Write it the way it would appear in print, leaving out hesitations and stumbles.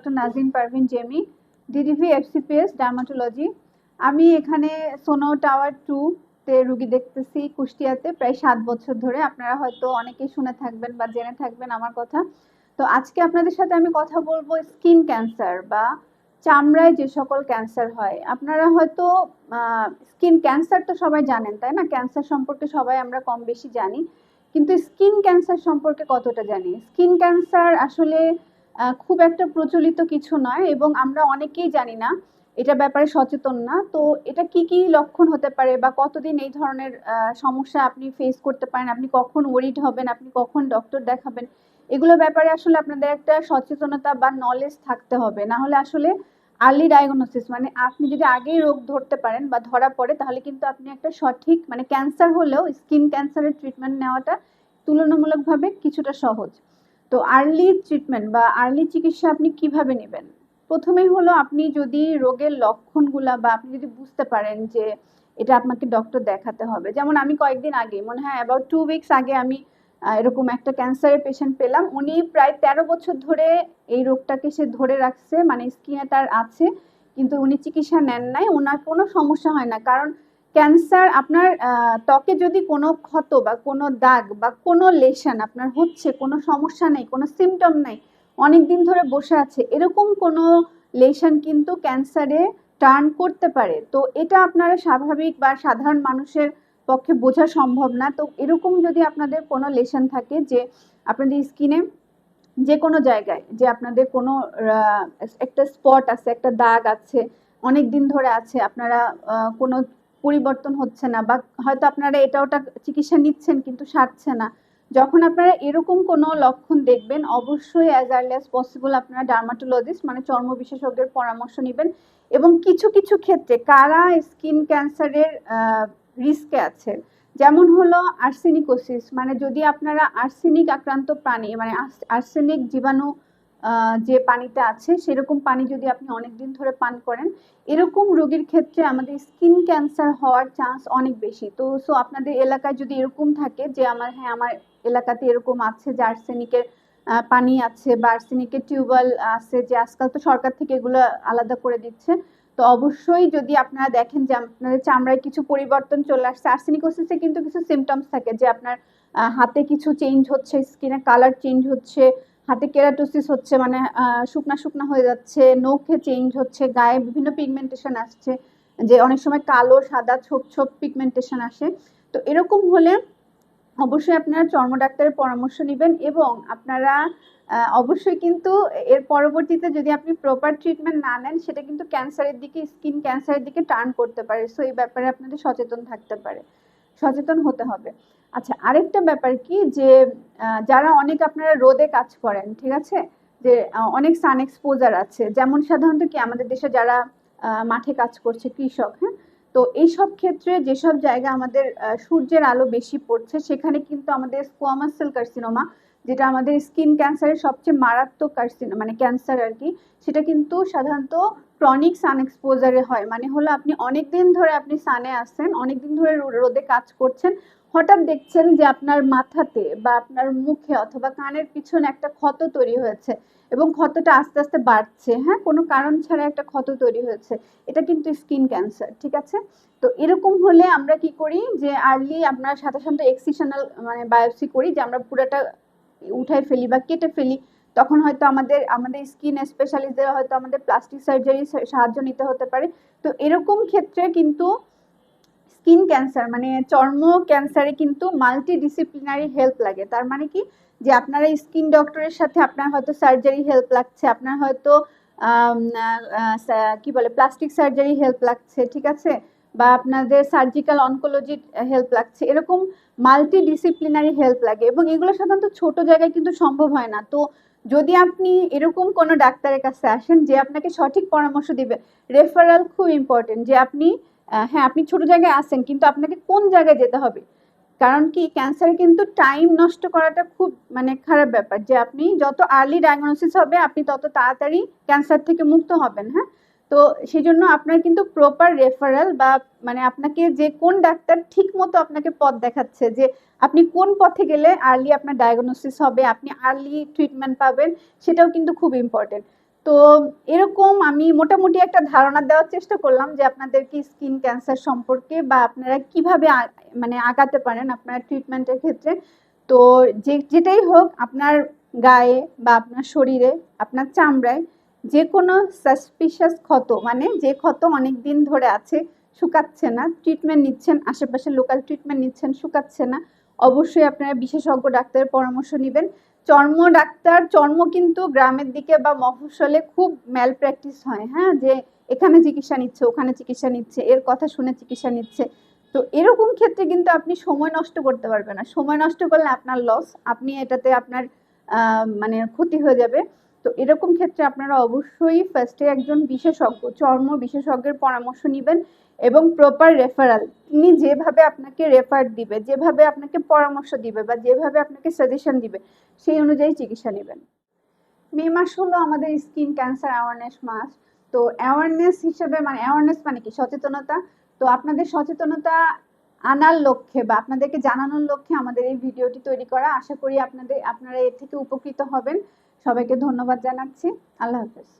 Doctor Nazin Parvin Jemi, DDV FCPS dermatology. আমি এখানে সোনো tower 2 তে রুগী দেখতেছি কুষ্টিয়াতে প্রায় 7 বছর ধরে। আপনারা হয়তো অনেকেই শুনে থাকবেন বা জেনে থাকবেন আমার কথা। তো আজকে আপনাদের সাথে আমি কথা বলবো স্কিন ক্যান্সার বা চামড়ায় যে সকল ক্যান্সার হয়। আপনারা হয়তো স্কিন ক্যান্সার তো সবাই জানেন, তাই না? ক্যান্সার সম্পর্কে সবাই আমরা কম বেশি জানি, কিন্তু স্কিন ক্যান্সার সম্পর্কে কতটা জানি? স্কিন ক্যান্সার আসলে খুব একটা প্রচলিত কিছু নয় এবং আমরা অনেকেই জানি না, এটা ব্যাপারে সচেতন না। তো এটা কি কি লক্ষণ হতে পারে বা কতদিন এই ধরনের সমস্যা আপনি ফেস করতে পারেন, আপনি কখন ওরিড হবেন, আপনি কখন ডক্টর দেখাবেন, এগুলো ব্যাপারে আসলে আপনাদের একটা সচেতনতা বা নলেজ থাকতে হবে। না হলে আসলে আর্লি ডায়াগনোসিস মানে আপনি যদি আগেই রোগ ধরতে পারেন বা ধরা পড়ে, তাহলে কিন্তু আপনি একটা সঠিক মানে ক্যান্সার হলেও স্কিন ক্যান্সারের ট্রিটমেন্ট নেওয়াটা তুলনামূলকভাবে কিছুটা সহজ। তো আর্লি ট্রিটমেন্ট বা আর্লি চিকিৎসা আপনি কিভাবে নেবেন? প্রথমেই হলো আপনি যদি রোগের লক্ষণগুলা বা আপনি যদি বুঝতে পারেন যে এটা আপনাকে ডক্টর দেখাতে হবে। যেমন আমি কয়েকদিন আগে, মনে হয় অ্যাবাউট 2 উইকস আগে আমি এরকম একটা ক্যান্সারের পেশেন্ট পেলাম। উনি প্রায় 13 বছর ধরে এই রোগটাকে সে ধরে রাখছে, মানে স্কিনে তার আছে, কিন্তু উনি চিকিৎসা নেন নাই। ওনার কোনো সমস্যা হয় না, কারণ ক্যান্সার আপনার ত্বকে যদি কোনো ক্ষত বা কোনো দাগ বা কোনো লেশন আপনার হচ্ছে, কোনো সমস্যা নেই, কোনো সিমটম নেই, অনেক দিন ধরে বসে আছে, এরকম কোনো লেশন কিন্তু ক্যান্সারে টার্ন করতে পারে। তো এটা আপনারা স্বাভাবিক বা সাধারণ মানুষের পক্ষে বোঝা সম্ভব না। তো এরকম যদি আপনাদের কোনো লেশন থাকে যে আপনাদের স্কিনে যে কোনো জায়গায় যে আপনাদের কোনো একটা স্পট আছে, একটা দাগ আছে, অনেক দিন ধরে আছে, আপনারা কোনো পরিবর্তন হচ্ছে না, বা হয়তো আপনারা এটা ওটা চিকিৎসা নিচ্ছেন কিন্তু সারছে না, যখন আপনারা এরকম কোনো লক্ষণ দেখবেন, অবশ্যই অ্যাজ আর্লি অ্যাজ পসিবল আপনারা ডার্মাটোলজিস্ট মানে চর্ম বিশেষজ্ঞের পরামর্শ নেবেন। এবং কিছু কিছু ক্ষেত্রে কারা স্কিন ক্যান্সারের রিস্কে আছে, যেমন হলো আর্সেনিকোসিস, মানে যদি আপনারা আর্সেনিক আক্রান্ত পানি মানে আর্সেনিক জীবাণু যে পানিতে আছে সেরকম পানি যদি আপনি অনেকদিন ধরে পান করেন, এরকম রোগীর ক্ষেত্রে আমাদের স্কিন ক্যান্সার হওয়ার চান্স অনেক বেশি। তো সো আপনাদের এলাকায় যদি এরকম থাকে যে আমার এলাকাতে এরকম আছে যে আর্সেনিকের পানি আছে বা আর্সেনিকের টিউবওয়েল আছে, যে আজকাল তো সরকার থেকে এগুলো আলাদা করে দিচ্ছে, তো অবশ্যই যদি আপনারা দেখেন যে আপনাদের চামড়ায় কিছু পরিবর্তন চলে আসছে, আর্সেনিকোসিসে কিন্তু কিছু সিমটমস থাকে যে আপনার হাতে কিছু চেঞ্জ হচ্ছে, স্কিনের কালার চেঞ্জ হচ্ছে, হাতে কেরাটোসিস হচ্ছে, মানে শুকনা শুকনা হয়ে যাচ্ছে, নখে চেঞ্জ হচ্ছে, গায়ে বিভিন্ন পিগমেন্টেশন আসছে, যে অনেক সময় কালো সাদা ছোপ ছোপ পিগমেন্টেশন আসে। তো এরকম হলে অবশ্যই আপনারা চর্ম ডাক্তারের পরামর্শ নেবেন এবং আপনারা অবশ্যই কিন্তু এর পরবর্তীতে যদি আপনি প্রপার ট্রিটমেন্ট না নেন, সেটা কিন্তু ক্যান্সারের দিকে, স্কিন ক্যান্সারের দিকে টার্ন করতে পারে। সো এই ব্যাপারে আপনাদের সচেতন হতে হবে। আচ্ছা, আরেকটা ব্যাপার কি যে যারা অনেক আপনারা রোদে কাজ করেন, ঠিক আছে, যে অনেক সান এক্সপোজার আছে, যেমন সাধারণত কি আমাদের দেশে যারা মাঠে কাজ করছে, কৃষক, হ্যাঁ, তো এইসব ক্ষেত্রে যেসব জায়গা আমাদের সূর্যের আলো বেশি পড়ছে, সেখানে কিন্তু আমাদের স্কোয়ামাস সেল কার্সিনোমা, যেটা আমাদের স্কিন ক্যান্সারের সবচেয়ে মারাত্মক কার্সিনোমা মানে ক্যান্সার আর কি, সেটা কিন্তু সাধারণত ক্রনিক সান এক্সপোজারে হয়। মানে হলো আপনি অনেক দিন ধরে আপনি সানে আসছেন, অনেক দিন ধরে রোদে কাজ করছেন, হঠাৎ দেখছেন যে আপনার মাথাতে বা আপনার মুখে অথবা কানের পিছনে একটা ক্ষত তৈরি হয়েছে এবং ক্ষতটা আস্তে আস্তে বাড়ছে, হ্যাঁ, কোনো কারণ ছাড়া একটা ক্ষত তৈরি হয়েছে, এটা কিন্তু স্কিন ক্যান্সার, ঠিক আছে? তো এরকম হলে আমরা কি করি যে আর্লি আপনার সাথে সাথে এক্সিশনাল মানে বায়োপসি করি, যে আমরা পুরোটা উঠাই ফেলি বা কেটে ফেলি। তখন হয়তো আমাদের স্কিন স্পেশালিস্টদের হয়তো আমাদের প্লাস্টিক সার্জারি সাহায্য নিতে হতে পারে। তো এরকম ক্ষেত্রে কিন্তু স্কিন ক্যান্সার মানে চর্ম ক্যান্সারে কিন্তু মাল্টি ডিসিপ্লিনারি হেল্প লাগে। তার মানে কি, যে আপনারা স্কিন ডক্টরের সাথে আপনার হয়তো সার্জারি হেল্প লাগছে, আপনার হয়তো কি বলে প্লাস্টিক সার্জারি হেল্প লাগছে, ঠিক আছে, বা আপনাদের সার্জিক্যাল অনকোলজি হেল্প লাগছে, এরকম মাল্টি ডিসিপ্লিনারি হেল্প লাগে এবং এগুলো সাধারণত ছোট জায়গায় কিন্তু সম্ভব হয় না। তো যদি আপনি এরকম কোনো ডাক্তারের কাছে আসেন যে আপনাকে সঠিক পরামর্শ দিবে, রেফারেল খুব ইম্পর্টেন্ট, যে আপনি হ্যাঁ আপনি ছোট জায়গায় আছেন কিন্তু আপনাকে কোন জায়গায় যেতে হবে, কারণ কি ক্যান্সারে কিন্তু টাইম নষ্ট করাটা খুব মানে খারাপ ব্যাপার, যে আপনি যত আর্লি ডায়াগনোসিস হবে আপনি তত তাড়াতাড়ি ক্যান্সার থেকে মুক্ত হবেন, হ্যাঁ। তো সেই জন্য আপনার কিন্তু প্রপার রেফারেল বা মানে আপনাকে যে কোন ডাক্তার ঠিক মতো আপনাকে পথ দেখাচ্ছে, যে আপনি কোন পথে গেলে আর্লি আপনার ডায়াগনোসিস হবে, আপনি আর্লি ট্রিটমেন্ট পাবেন, সেটাও কিন্তু খুব ইম্পর্টেন্ট। তো এরকম আমি মোটামুটি একটা ধারণা দেওয়ার চেষ্টা করলাম যে আপনাদেরকে স্কিন ক্যান্সার সম্পর্কে বা আপনারা কিভাবে মানে আগাতে পারেন আপনার ট্রিটমেন্টের ক্ষেত্রে। তো যেটাই হোক আপনার গায়ে বা আপনার শরীরে, আপনার চামড়ায় যে কোনো সাসপিশিয়াস ক্ষত, মানে যে ক্ষত অনেক দিন ধরে আছে, শুকাচ্ছে না, ট্রিটমেন্ট নিচ্ছেন, আশেপাশে লোকাল ট্রিটমেন্ট নিচ্ছেন, শুকাচ্ছে না, অবশ্যই আপনারা বিশেষজ্ঞ ডাক্তারের পরামর্শ নেবেন। চর্ম কিন্তু গ্রামের দিকে বা মফস্বলে খুব ম্যাল প্র্যাকটিস হয়, হ্যাঁ, যে এখানে চিকিৎসা নিচ্ছে, ওখানে চিকিৎসা নিচ্ছে, এর কথা শুনে চিকিৎসা নিচ্ছে। তো এরকম ক্ষেত্রে কিন্তু আপনি সময় নষ্ট করতে পারবেন না। সময় নষ্ট করলে আপনার লস, আপনি এটাতে আপনার মানে ক্ষতি হয়ে যাবে। তো এরকম ক্ষেত্রে আপনারা অবশ্যই ফার্স্টে একজন বিশেষজ্ঞ, চর্ম বিশেষজ্ঞের পরামর্শ নিবেন এবং প্রপার রেফারাল, তিনি যেভাবে আপনাকে রেফার দিবে, যেভাবে আপনাকে পরামর্শ দিবে বা যেভাবে আপনাকে সাজেশন দিবে, সেই অনুযায়ী চিকিৎসা নেবেন। মে মাস হলো আমাদের স্কিন ক্যান্সার অ্যাওয়ারনেস মাস। তো অ্যাওয়ারনেস হিসেবে, মানে অ্যাওয়ারনেস মানে কি, সচেতনতা। তো আপনাদের সচেতনতা আনার লক্ষ্যে বা আপনাদেরকে জানানোর লক্ষ্যে আমাদের এই ভিডিওটি তৈরি করা। আশা করি আপনারা এর থেকে উপকৃত হবেন। সবাইকে ধন্যবাদ জানাচ্ছি। আল্লাহ হাফেজ।